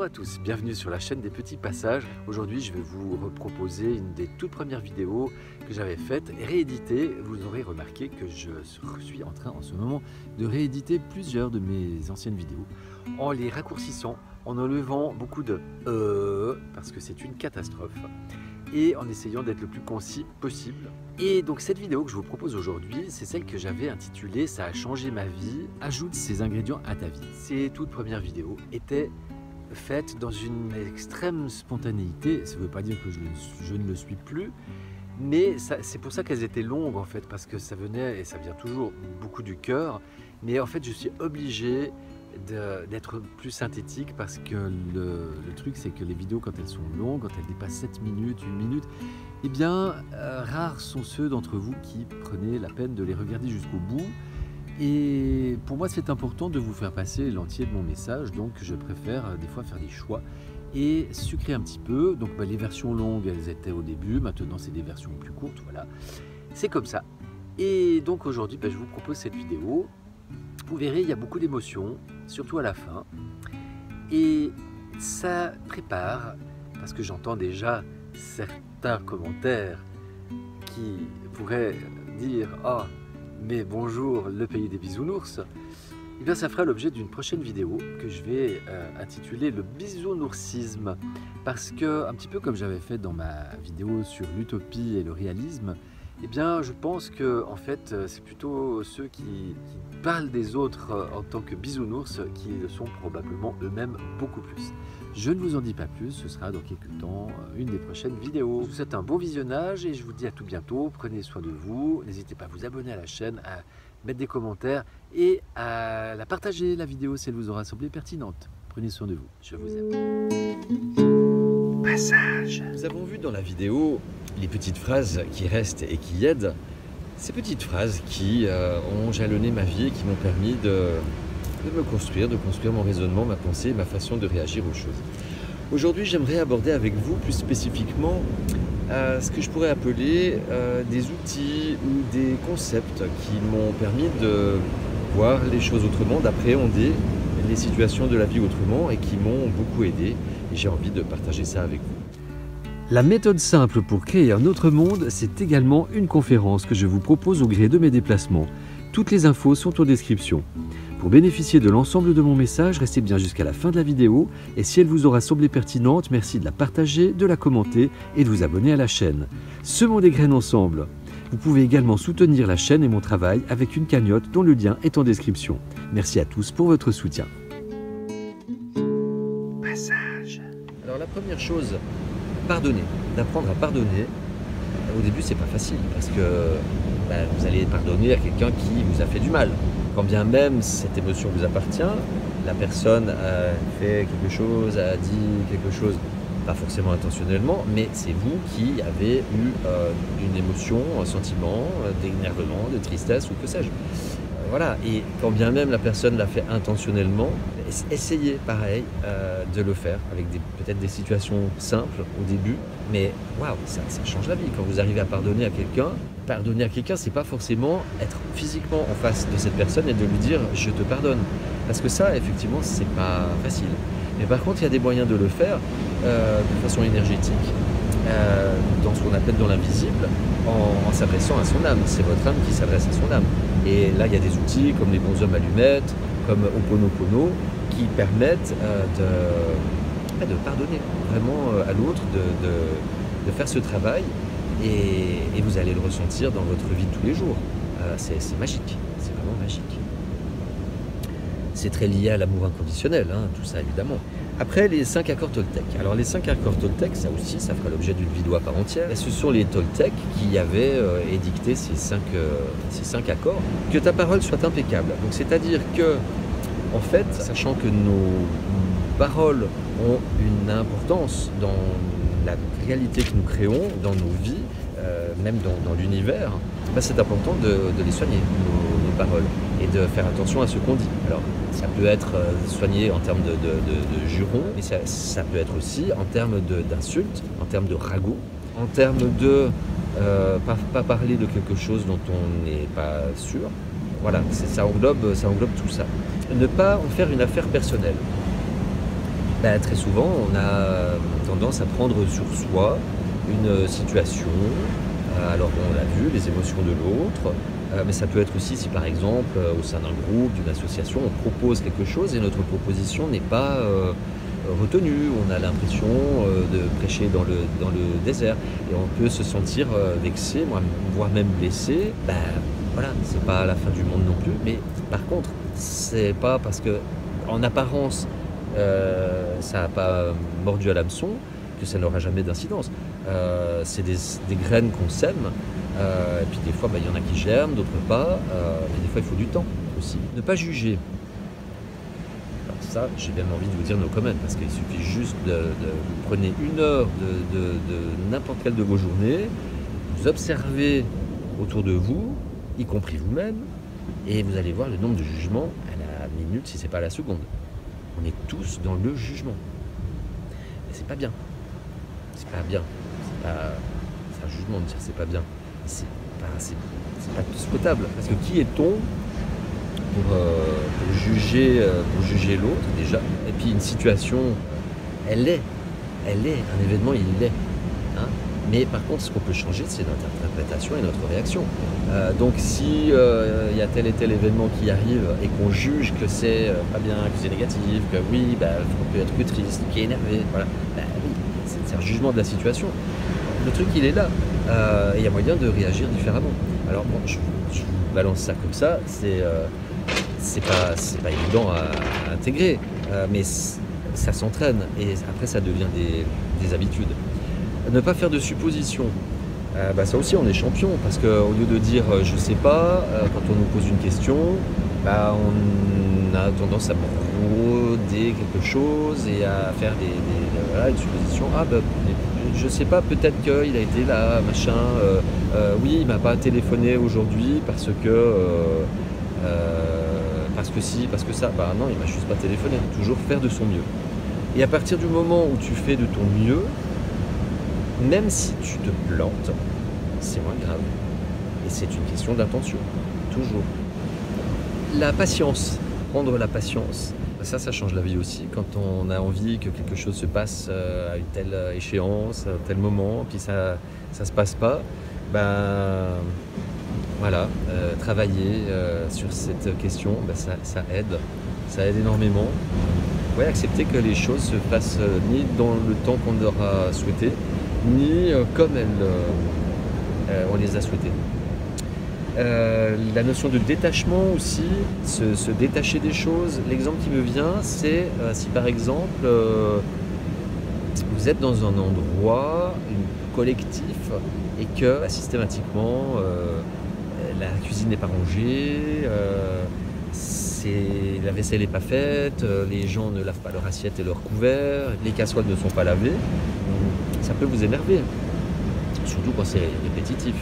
à tous, bienvenue sur la chaîne des petits passages. Aujourd'hui je vais vous reproposer une des toutes premières vidéos que j'avais faites et rééditées. Vous aurez remarqué que je suis en train en ce moment de rééditer plusieurs de mes anciennes vidéos en les raccourcissant, en enlevant beaucoup de parce que c'est une catastrophe et en essayant d'être le plus concis possible. Et donc cette vidéo que je vous propose aujourd'hui, c'est celle que j'avais intitulée « Ça a changé ma vie, ajoute ces ingrédients à ta vie ». Ces toutes premières vidéos étaient faites dans une extrême spontanéité. Ça ne veut pas dire que je ne le suis plus, mais c'est pour ça qu'elles étaient longues en fait, parce que ça venait, et ça vient toujours, beaucoup du cœur. Mais en fait je suis obligé d'être plus synthétique parce que le truc c'est que les vidéos quand elles sont longues, quand elles dépassent 7 minutes, 1 minute, eh bien rares sont ceux d'entre vous qui prenaient la peine de les regarder jusqu'au bout. Et pour moi c'est important de vous faire passer l'entier de mon message, donc je préfère des fois faire des choix et sucrer un petit peu. Donc les versions longues elles étaient au début, maintenant c'est des versions plus courtes, voilà, c'est comme ça. Et donc aujourd'hui je vous propose cette vidéo. Vous verrez, il y a beaucoup d'émotions, surtout à la fin. Et ça prépare, parce que j'entends déjà certains commentaires qui pourraient dire « Ah, mais bonjour, le pays des bisounours ». Eh bien, ça fera l'objet d'une prochaine vidéo que je vais intituler « Le bisounoursisme ». Parce que, un petit peu comme j'avais fait dans ma vidéo sur l'utopie et le réalisme, eh bien, je pense que en fait, c'est plutôt ceux qui parlent des autres en tant que bisounours qui le sont probablement eux-mêmes beaucoup plus. Je ne vous en dis pas plus, ce sera dans quelques temps une des prochaines vidéos. Je vous souhaite un bon visionnage et je vous dis à tout bientôt. Prenez soin de vous, n'hésitez pas à vous abonner à la chaîne, à mettre des commentaires et à la partager la vidéo si elle vous aura semblé pertinente. Prenez soin de vous, je vous aime. Passage. Nous avons vu dans la vidéo les petites phrases qui restent et qui aident. Ces petites phrases qui ont jalonné ma vie et qui m'ont permis de me construire, de construire mon raisonnement, ma pensée, ma façon de réagir aux choses. Aujourd'hui, j'aimerais aborder avec vous plus spécifiquement ce que je pourrais appeler des outils ou des concepts qui m'ont permis de voir les choses autrement, d'appréhender les situations de la vie autrement et qui m'ont beaucoup aidé. Et j'ai envie de partager ça avec vous. La méthode simple pour créer un autre monde, c'est également une conférence que je vous propose au gré de mes déplacements. Toutes les infos sont en description. Pour bénéficier de l'ensemble de mon message, restez bien jusqu'à la fin de la vidéo et si elle vous aura semblé pertinente, merci de la partager, de la commenter et de vous abonner à la chaîne. Semons des graines ensemble. Vous pouvez également soutenir la chaîne et mon travail avec une cagnotte dont le lien est en description. Merci à tous pour votre soutien. Passage. Alors la première chose, pardonner, d'apprendre à pardonner. Au début c'est pas facile parce que vous allez pardonner à quelqu'un qui vous a fait du mal. Quand bien même cette émotion vous appartient, la personne a fait quelque chose, a dit quelque chose, pas forcément intentionnellement, mais c'est vous qui avez eu une émotion, un sentiment, d'énervement, de tristesse ou que sais-je. Voilà, et quand bien même la personne l'a fait intentionnellement, essayez pareil de le faire avec peut-être des situations simples au début, mais waouh, ça change la vie. Quand vous arrivez à pardonner à quelqu'un, c'est pas forcément être physiquement en face de cette personne et de lui dire je te pardonne, parce que ça effectivement c'est pas facile. Mais par contre il y a des moyens de le faire de façon énergétique, dans ce qu'on appelle dans l'invisible, en s'adressant à son âme. C'est votre âme qui s'adresse à son âme. Et là, il y a des outils comme les bonshommes allumettes, comme Ho'oponopono, qui permettent de pardonner vraiment à l'autre, de faire ce travail. Et vous allez le ressentir dans votre vie de tous les jours. C'est magique, c'est vraiment magique. C'est très lié à l'amour inconditionnel, hein, tout ça évidemment. Après, les 5 accords Toltec. Alors les 5 accords Toltec, ça aussi, ça fera l'objet d'une vidéo à part entière. Et ce sont les Toltecs qui avaient édicté ces 5 accords. Que ta parole soit impeccable. Donc c'est-à-dire que, en fait, sachant que nos paroles ont une importance dans la réalité que nous créons, dans nos vies, même dans l'univers, c'est important de les soigner, nos paroles, et de faire attention à ce qu'on dit. Alors, ça peut être soigné en termes de jurons, mais ça peut être aussi en termes d'insultes, en termes de ragots, en termes de pas parler de quelque chose dont on n'est pas sûr. Voilà, ça englobe tout ça. Ne pas en faire une affaire personnelle. Très souvent, on a tendance à prendre sur soi une situation. Alors on l'a vu, les émotions de l'autre, mais ça peut être aussi si par exemple au sein d'un groupe, d'une association, on propose quelque chose et notre proposition n'est pas retenue. On a l'impression de prêcher dans le désert et on peut se sentir vexé, voire même blessé. Voilà, c'est pas la fin du monde non plus, mais par contre, c'est pas parce que en apparence ça n'a pas mordu à l'hameçon que ça n'aura jamais d'incidence. C'est des graines qu'on sème, et puis des fois il y en a qui germent, d'autres pas, mais des fois il faut du temps aussi. Ne pas juger. Alors ça, j'ai même envie de vous dire no comment, parce qu'il suffit juste vous prenez une heure de n'importe quelle de vos journées, vous observez autour de vous, y compris vous-même, et vous allez voir le nombre de jugements à la minute, si ce n'est pas à la seconde. On est tous dans le jugement. Et c'est pas bien. C'est pas bien. C'est un jugement de dire c'est pas bien. C'est pas souhaitable. Parce que qui est-on pour juger l'autre déjà? Et puis une situation, elle est un événement, il l'est. Hein. Mais par contre, ce qu'on peut changer, c'est notre interprétation et notre réaction. Donc si y a tel et tel événement qui arrive et qu'on juge que c'est pas bien, que c'est négatif, que oui, on peut être que triste, qui est énervé, voilà. Oui, c'est un jugement de la situation. Le truc, il est là. Il y a moyen de réagir différemment. Alors bon, je vous balance ça comme ça, c'est pas évident à intégrer, mais ça s'entraîne et après ça devient des habitudes. Ne pas faire de suppositions. Ça aussi on est champion parce qu'au lieu de dire je sais pas, quand on nous pose une question, on a tendance à broder quelque chose et à faire une supposition. Je sais pas, peut-être qu'il a été là, machin, oui il m'a pas téléphoné aujourd'hui parce que si, parce que ça, non il m'a juste pas téléphoné. Toujours faire de son mieux. Et à partir du moment où tu fais de ton mieux, même si tu te plantes, c'est moins grave. Et c'est une question d'intention, toujours. La patience, prendre la patience, ça change la vie aussi. Quand on a envie que quelque chose se passe à une telle échéance, à un tel moment, puis ça se passe pas, voilà, travailler sur cette question, ça aide énormément. Ouais, accepter que les choses se passent ni dans le temps qu'on aura souhaité, ni comme on les a souhaitées. La notion de détachement aussi, se détacher des choses. L'exemple qui me vient, c'est si par exemple vous êtes dans un endroit collectif et que systématiquement la cuisine n'est pas rangée, la vaisselle n'est pas faite, les gens ne lavent pas leur assiette et leur couvert, les casseroles ne sont pas lavées, ça peut vous énerver, surtout quand c'est répétitif.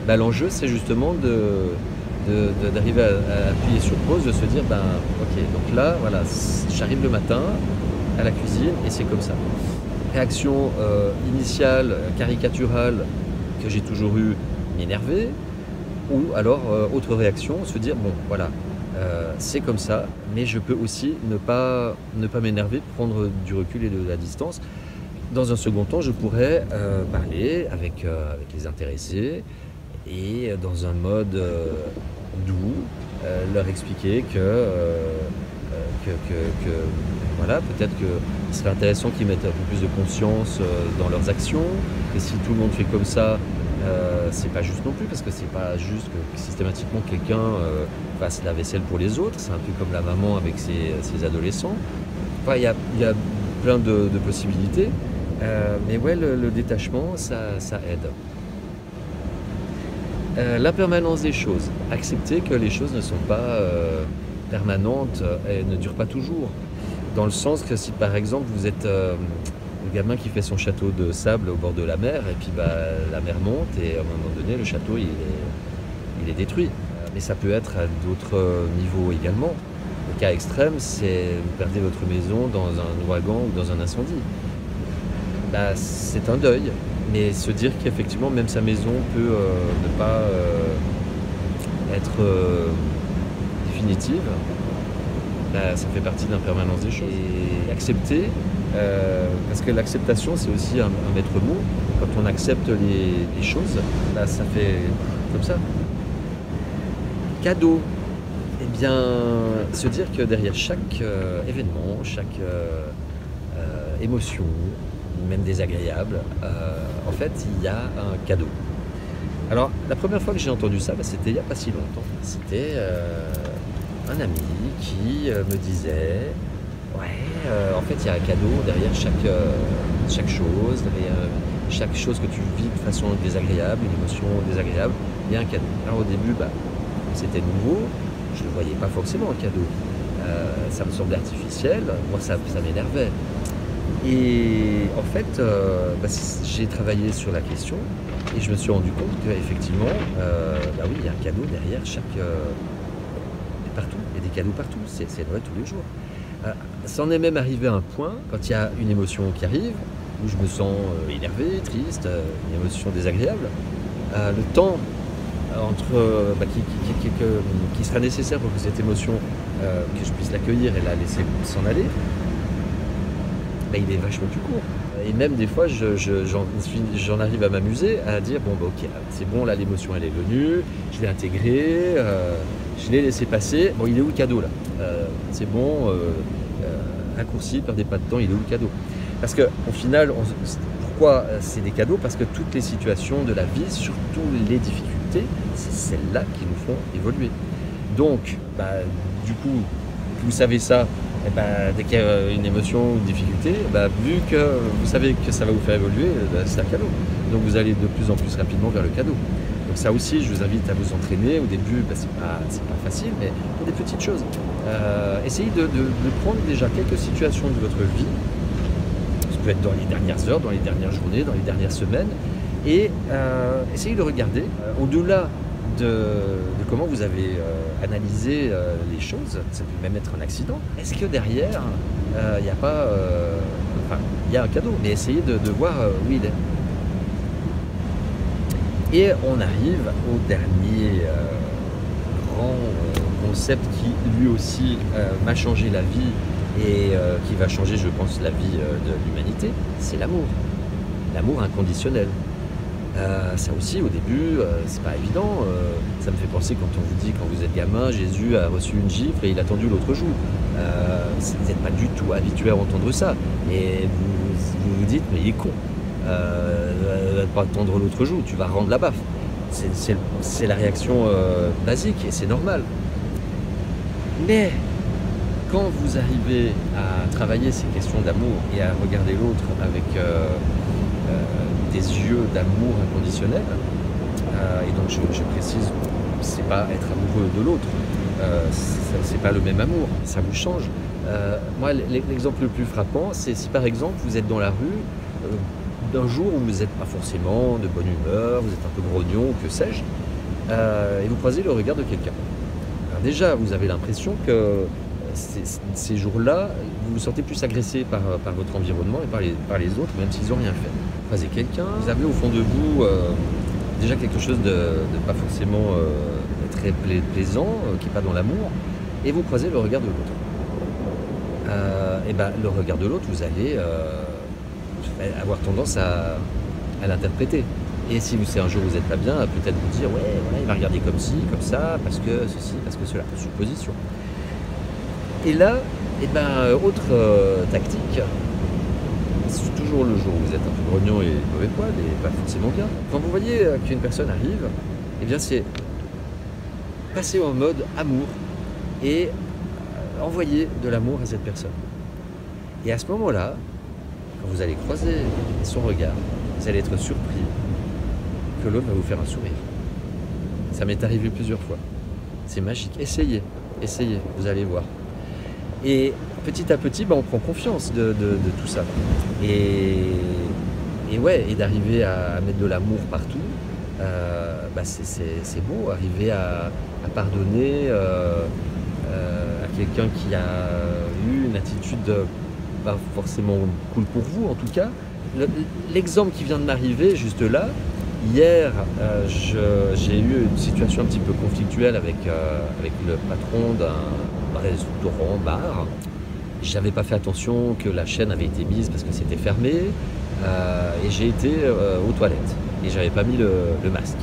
L'enjeu, c'est justement d'arriver à appuyer sur pause, de se dire, ok, donc là, voilà, j'arrive le matin à la cuisine et c'est comme ça. Réaction initiale, caricaturale, que j'ai toujours eu, m'énerver, ou alors, autre réaction, se dire, bon, voilà, c'est comme ça, mais je peux aussi ne pas m'énerver, prendre du recul et de la distance. Dans un second temps, je pourrais parler avec les intéressés et dans un mode doux, leur expliquer que voilà, peut-être qu'il serait intéressant qu'ils mettent un peu plus de conscience dans leurs actions, et si tout le monde fait comme ça, c'est pas juste non plus, parce que c'est pas juste que systématiquement quelqu'un fasse la vaisselle pour les autres, c'est un peu comme la maman avec ses adolescents. Enfin, il y a plein de possibilités, mais ouais, le détachement, ça aide. L'impermanence des choses, accepter que les choses ne sont pas permanentes et ne durent pas toujours, dans le sens que si par exemple vous êtes le gamin qui fait son château de sable au bord de la mer et puis la mer monte et à un moment donné le château il est détruit, mais ça peut être à d'autres niveaux également. Le cas extrême, c'est vous perdez votre maison dans un ouragan ou dans un incendie, c'est un deuil. Mais se dire qu'effectivement, même sa maison peut ne pas être définitive, ça fait partie de l'impermanence des choses. Et accepter Parce que l'acceptation, c'est aussi un maître mot. Quand on accepte les choses, bah, ça fait comme ça. Cadeau. Eh bien, se dire que derrière chaque événement, chaque émotion, même désagréable, en fait, il y a un cadeau. Alors, la première fois que j'ai entendu ça, bah, c'était il n'y a pas si longtemps. C'était un ami qui me disait ouais, en fait, il y a un cadeau derrière chaque chose, derrière chaque chose que tu vis de façon désagréable, une émotion désagréable, il y a un cadeau. Alors, au début, bah, c'était nouveau, je ne le voyais pas forcément un cadeau. Ça me semblait artificiel, moi ça m'énervait. Et en fait, bah, j'ai travaillé sur la question et je me suis rendu compte qu'effectivement, bah oui, il y a un cadeau derrière partout, il y a des cadeaux partout, c'est vrai tous les jours. Ça en est même arrivé à un point, quand il y a une émotion qui arrive, où je me sens énervé, triste, une émotion désagréable, le temps bah, qui sera nécessaire pour que cette émotion, que je puisse l'accueillir et la laisser s'en aller, bah, il est vachement plus court. Et même des fois, j'en arrive à m'amuser, à dire bon, bah, ok, c'est bon, là l'émotion elle est venue, je l'ai intégrée, je l'ai laissé passer. Bon, il est où le cadeau là? C'est bon, raccourci, perdez pas de temps, il est où le cadeau? Parce qu'au final, pourquoi c'est des cadeaux? Parce que toutes les situations de la vie, surtout les difficultés, c'est celles-là qui nous font évoluer. Donc, bah, du coup, vous savez ça, et bah, dès qu'il y a une émotion ou une difficulté, bah, vu que vous savez que ça va vous faire évoluer, bah, c'est un cadeau. Donc vous allez de plus en plus rapidement vers le cadeau. Donc ça aussi, je vous invite à vous entraîner. Au début, bah, c'est pas facile, mais pour des petites choses. Essayez de prendre déjà quelques situations de votre vie. Ça peut être dans les dernières heures, dans les dernières journées, dans les dernières semaines. Et essayez de regarder au-delà de comment vous avez analysé les choses, ça peut même être un accident. Est-ce que derrière, il n'y a pas... enfin, il y a un cadeau, mais essayez de voir où il est. Et on arrive au dernier grand concept qui, lui aussi, m'a changé la vie et qui va changer, je pense, la vie de l'humanité, c'est l'amour. L'amour inconditionnel. Ça aussi, au début, c'est pas évident. Ça me fait penser quand on vous dit, quand vous êtes gamin, Jésus a reçu une gifle et il a tendu l'autre joue. Vous n'êtes pas du tout habitué à entendre ça. Et vous vous dites, mais il est con. Pas tendre l'autre joue, tu vas rendre la baffe. C'est la réaction basique et c'est normal. Mais quand vous arrivez à travailler ces questions d'amour et à regarder l'autre avec des yeux d'amour inconditionnel, et donc je précise, c'est pas être amoureux de l'autre, c'est pas le même amour, ça vous change. Moi, l'exemple le plus frappant, c'est si par exemple vous êtes dans la rue d'un jour où vous n'êtes pas forcément de bonne humeur, vous êtes un peu grognon, que sais-je, et vous croisez le regard de quelqu'un. Alors déjà, vous avez l'impression que ces jours-là, vous vous sentez plus agressé par votre environnement et par les autres, même s'ils n'ont rien fait. Vous croisez quelqu'un, vous avez au fond de vous déjà quelque chose de pas forcément très plaisant, qui n'est pas dans l'amour, et vous croisez le regard de l'autre. Et ben, le regard de l'autre, vous allez avoir tendance à l'interpréter. Et si un jour vous n'êtes pas bien, peut-être vous dire ouais, voilà, il va regarder comme ci, comme ça, parce que ceci, parce que cela, supposition. Et là, et ben, autre tactique, c'est toujours le jour où vous êtes un peu grognon et mauvais poil et pas forcément bien. Quand vous voyez qu'une personne arrive, eh bien c'est passer en mode amour et envoyer de l'amour à cette personne. Et à ce moment-là, quand vous allez croiser son regard, vous allez être surpris que l'autre va vous faire un sourire. Ça m'est arrivé plusieurs fois. C'est magique. Essayez, vous allez voir. Et petit à petit, on prend confiance de tout ça. Et ouais, et d'arriver à mettre de l'amour partout, c'est beau. Arriver à pardonner à quelqu'un qui a eu une attitude pas forcément cool pour vous, en tout cas. L'exemple qui vient de m'arriver juste là, hier, j'ai eu une situation un petit peu conflictuelle avec le patron d'un restaurant, bar. J'avais pas fait attention que la chaîne avait été mise parce que c'était fermé. Et j'ai été aux toilettes et j'avais pas mis le masque.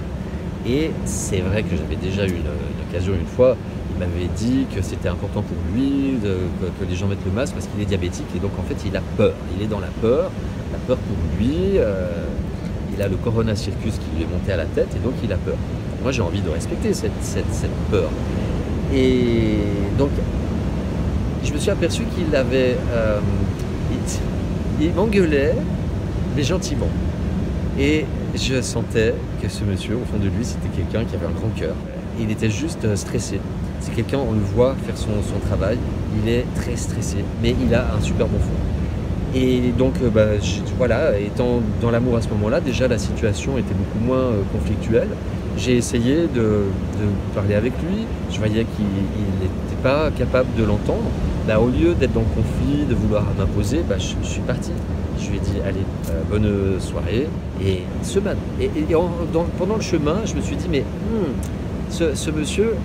Et c'est vrai que j'avais déjà eu une occasion une fois, il m'avait dit que c'était important pour lui que les gens mettent le masque parce qu'il est diabétique et donc en fait il a peur, il est dans la peur pour lui, il a le corona circus qui lui est monté à la tête et donc il a peur. Moi j'ai envie de respecter cette peur. Et donc je me suis aperçu qu'il avait, il m'engueulait mais gentiment. Et je sentais que ce monsieur, au fond de lui, c'était quelqu'un qui avait un grand cœur. Il était juste stressé. C'est quelqu'un, on le voit faire son travail, il est très stressé, mais il a un super bon fond. Et donc, voilà, étant dans l'amour à ce moment-là, déjà la situation était beaucoup moins conflictuelle. J'ai essayé de parler avec lui, je voyais qu'il n'était pas capable de l'entendre. Au lieu d'être dans le conflit, de vouloir m'imposer, je suis parti. Je lui ai dit, allez, bonne soirée. Et pendant le chemin, je me suis dit, mais ce monsieur,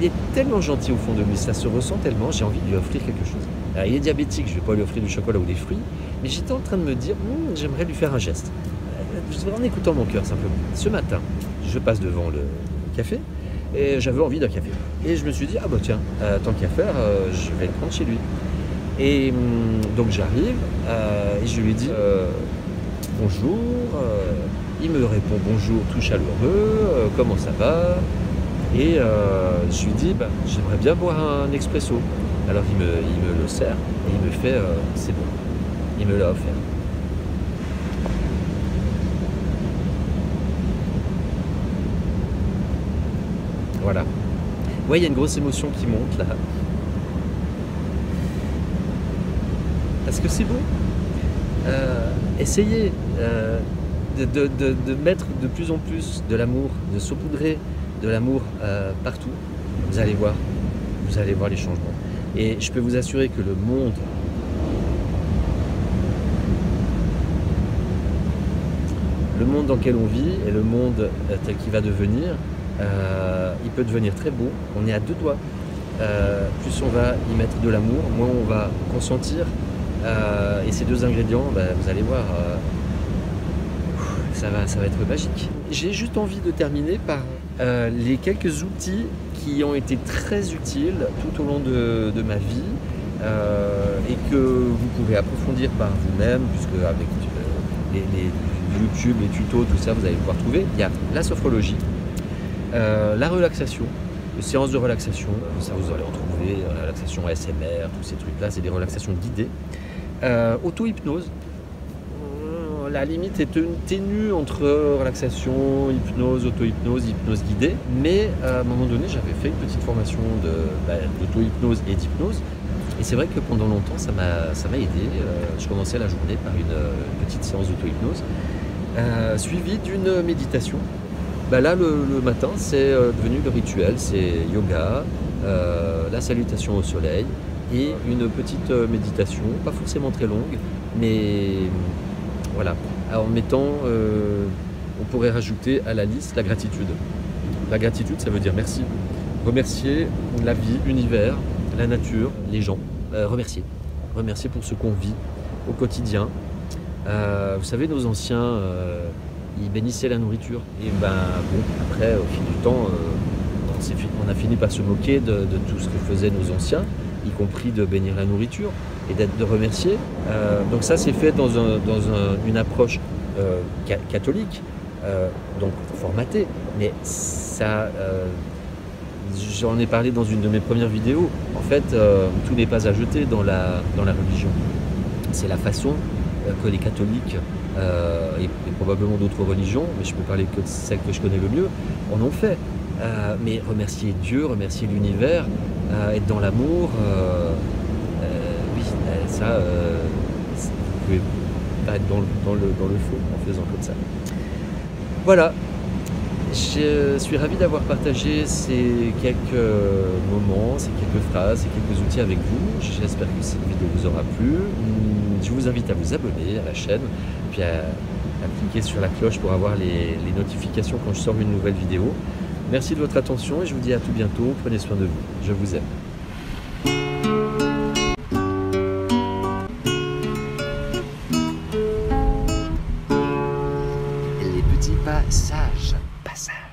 il est tellement gentil au fond de lui, ça se ressent tellement, j'ai envie de lui offrir quelque chose. Alors, il est diabétique, je ne vais pas lui offrir du chocolat ou des fruits, mais j'étais en train de me dire, j'aimerais lui faire un geste. En écoutant mon cœur simplement. Ce matin, je passe devant le café et j'avais envie d'un café. Et je me suis dit, tiens, tant qu'à faire, je vais le prendre chez lui. Et donc j'arrive et je lui dis bonjour, il me répond bonjour tout chaleureux, comment ça va? Et je lui dis j'aimerais bien boire un expresso. Alors il me le sert et il me fait c'est bon, il me l'a offert. Voilà. Ouais, il y a une grosse émotion qui monte là. Parce que c'est beau. Essayez de mettre de plus en plus de l'amour, de saupoudrer de l'amour partout. Vous allez voir les changements. Et je peux vous assurer que le monde dans lequel on vit et le monde tel qu'il va devenir, il peut devenir très beau. On est à deux doigts. Plus on va y mettre de l'amour, moins on va consentir. Et ces deux ingrédients, vous allez voir, ça va être magique. J'ai juste envie de terminer par les quelques outils qui ont été très utiles tout au long de ma vie et que vous pouvez approfondir par vous-même, puisque avec les YouTube, les tutos, tout ça, vous allez pouvoir trouver. Il y a la sophrologie, la relaxation, les séances de relaxation, ça vous allez retrouver, la relaxation ASMR, tous ces trucs-là, c'est des relaxations guidées. Auto-hypnose, la limite est ténue entre relaxation, hypnose, auto-hypnose, hypnose guidée, mais à un moment donné j'avais fait une petite formation d'auto-hypnose et d'hypnose, et c'est vrai que pendant longtemps ça m'a aidé. Je commençais la journée par une petite séance d'auto-hypnose, suivie d'une méditation. Là le matin c'est devenu le rituel, c'est yoga, la salutation au soleil, et une petite méditation, pas forcément très longue, mais voilà. Alors, en mettant, on pourrait rajouter à la liste la gratitude. La gratitude, ça veut dire merci. Remercier la vie, l'univers, la nature, les gens. Remercier. Remercier pour ce qu'on vit au quotidien. Vous savez, nos anciens, ils bénissaient la nourriture. Et après, au fil du temps, on a fini par se moquer de tout ce que faisaient nos anciens, y compris de bénir la nourriture et de remercier. Donc ça, c'est fait dans une approche catholique, donc formatée, mais ça, j'en ai parlé dans une de mes premières vidéos. En fait, tout n'est pas à jeter dans la religion. C'est la façon que les catholiques et probablement d'autres religions, mais je peux parler que de celle que je connais le mieux, en ont fait. Mais remercier Dieu, remercier l'univers, être dans l'amour, oui, ça, vous pouvez pas être dans le faux en faisant comme ça. Voilà, je suis ravi d'avoir partagé ces quelques moments, ces quelques phrases, ces quelques outils avec vous. J'espère que cette vidéo vous aura plu. Je vous invite à vous abonner à la chaîne, puis à cliquer sur la cloche pour avoir les notifications quand je sors une nouvelle vidéo. Merci de votre attention et je vous dis à tout bientôt. Prenez soin de vous. Je vous aime. petit passage. Passage.